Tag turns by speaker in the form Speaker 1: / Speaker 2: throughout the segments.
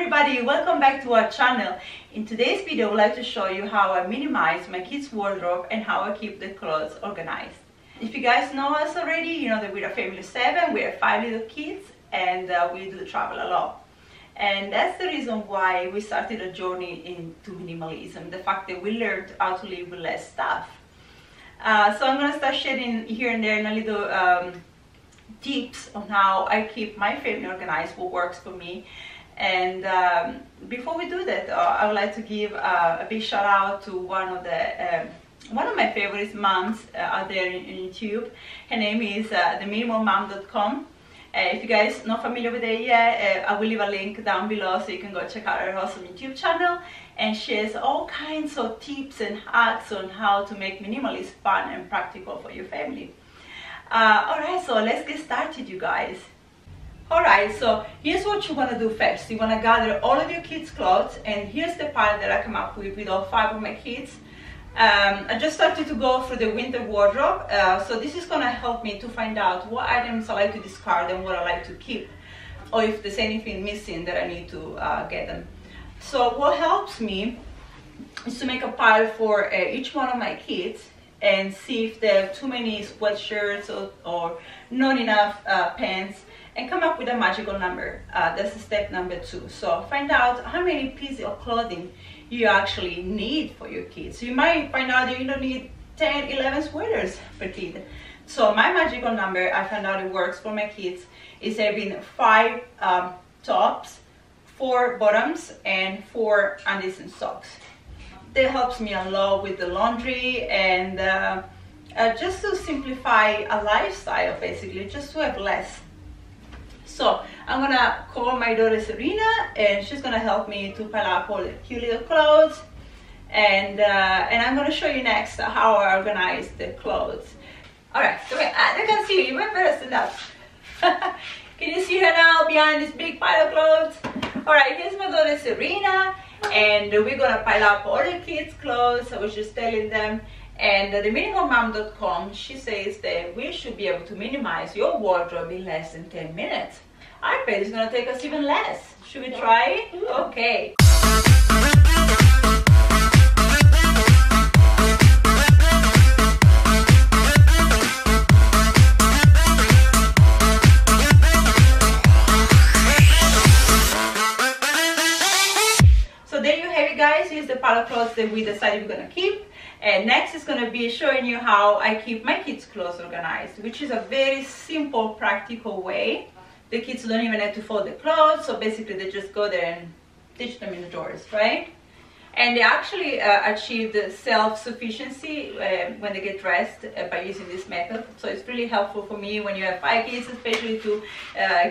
Speaker 1: everybody, welcome back to our channel. In today's video I would like to show you how I minimize my kids' wardrobe and how I keep the clothes organized. If you guys know us already, you know that we're a family of 7, we have 5 little kids, and we do travel a lot. And that's the reason why we started a journey into minimalism, the fact that we learned how to live with less stuff. So I'm going to start sharing here and there a little tips on how I keep my family organized, what works for me. And before we do that, I would like to give a big shout out to one of my favorite moms out there in YouTube. Her name is theminimalmom.com. If you guys are not familiar with it yet, I will leave a link down below so you can go check out her awesome YouTube channel. And she has all kinds of tips and hacks on how to make minimalist fun and practical for your family. Alright, so let's get started, you guys. Alright, so here's what you want to do first. You want to gather all of your kids' clothes, and here's the pile that I come up with all 5 of my kids. I just started to go through the winter wardrobe, so this is going to help me to find out what items I like to discard and what I like to keep, or if there's anything missing that I need to get them. So what helps me is to make a pile for each one of my kids and see if there are too many sweatshirts or not enough pants, and come up with a magical number. That's step number 2. So find out how many pieces of clothing you actually need for your kids. So you might find out that you don't need 10, 11 sweaters per kid. So my magical number, I found out it works for my kids, is having 5 tops, 4 bottoms, and 4 undies and socks. That helps me a lot with the laundry and just to simplify a lifestyle, basically, just to have less. So I'm gonna call my daughter Serena, and she's gonna help me to pile up all the cute little clothes, and I'm gonna show you next how I organize the clothes. All right, so I can see you. You went better than that. Can you see her now behind this big pile of clothes? All right, here's my daughter Serena, and we're gonna pile up all the kids' clothes. I was just telling them. And theminimalmom.com, she says that we should be able to minimize your wardrobe in less than 10 minutes. I bet it's gonna take us even less. Should we try it? Okay. So there you have it, guys. Here's the pile of clothes that we decided we're gonna keep. And next is going to be showing you how I keep my kids' clothes organized, which is a very simple, practical way. The kids don't even have to fold the clothes, so basically they just go there and ditch them in the drawers, right? And they actually achieve the self-sufficiency when they get dressed by using this method. So it's really helpful for me when you have 5 kids, especially to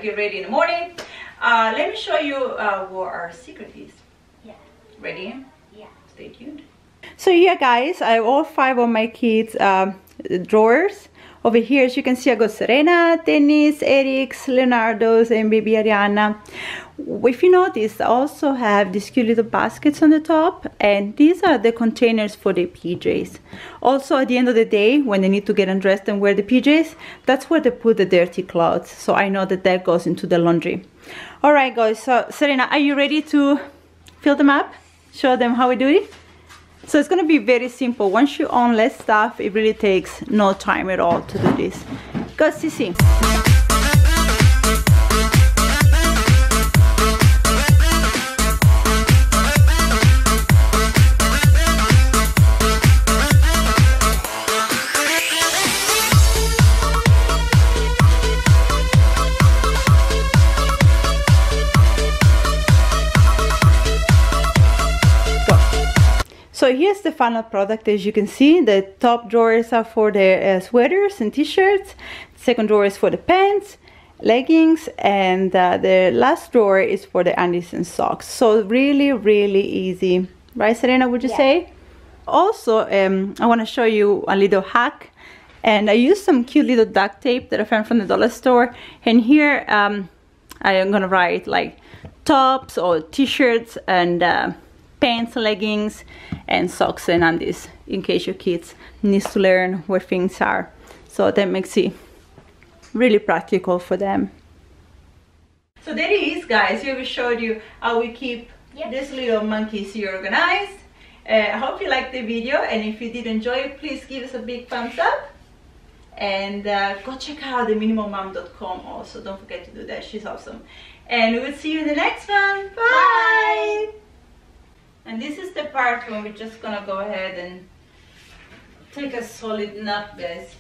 Speaker 1: get ready in the morning. Let me show you what our secret is.
Speaker 2: Yeah.
Speaker 1: Ready?
Speaker 2: Yeah.
Speaker 1: Stay tuned. So yeah, guys, I have all 5 of my kids' drawers. Over here, as you can see, I got Serena, Dennis, Eric's, Leonardo's, and baby Ariana. If you notice, I also have these cute little baskets on the top, and these are the containers for the PJs. Also, at the end of the day, when they need to get undressed and wear the PJs, that's where they put the dirty clothes. So I know that that goes into the laundry. All right, guys. So Serena, are you ready to fill them up? Show them how we do it? So it's going to be very simple. Once you own less stuff, it really takes no time at all to do this. Go, Sissy. So here's the final product. As you can see, the top drawers are for the sweaters and t-shirts, second drawer is for the pants, leggings, and the last drawer is for the undies and socks. So really, really easy, right, Serena, would you say? Also, I want to show you a little hack, and I used some cute little duct tape that I found from the dollar store, and here I am gonna write like tops or t-shirts and pants, leggings, and socks and undies, in case your kids needs to learn where things are. So that makes it really practical for them. So there it is, guys. Here we showed you how we keep these little monkeys here organized. I hope you liked the video, and if you did enjoy it, please give us a big thumbs up. And go check out the minimalmom.com also. Don't forget to do that. She's awesome. And we'll see you in the next one. Bye! And this is the part when we're just gonna go ahead and take a solid nap, guys.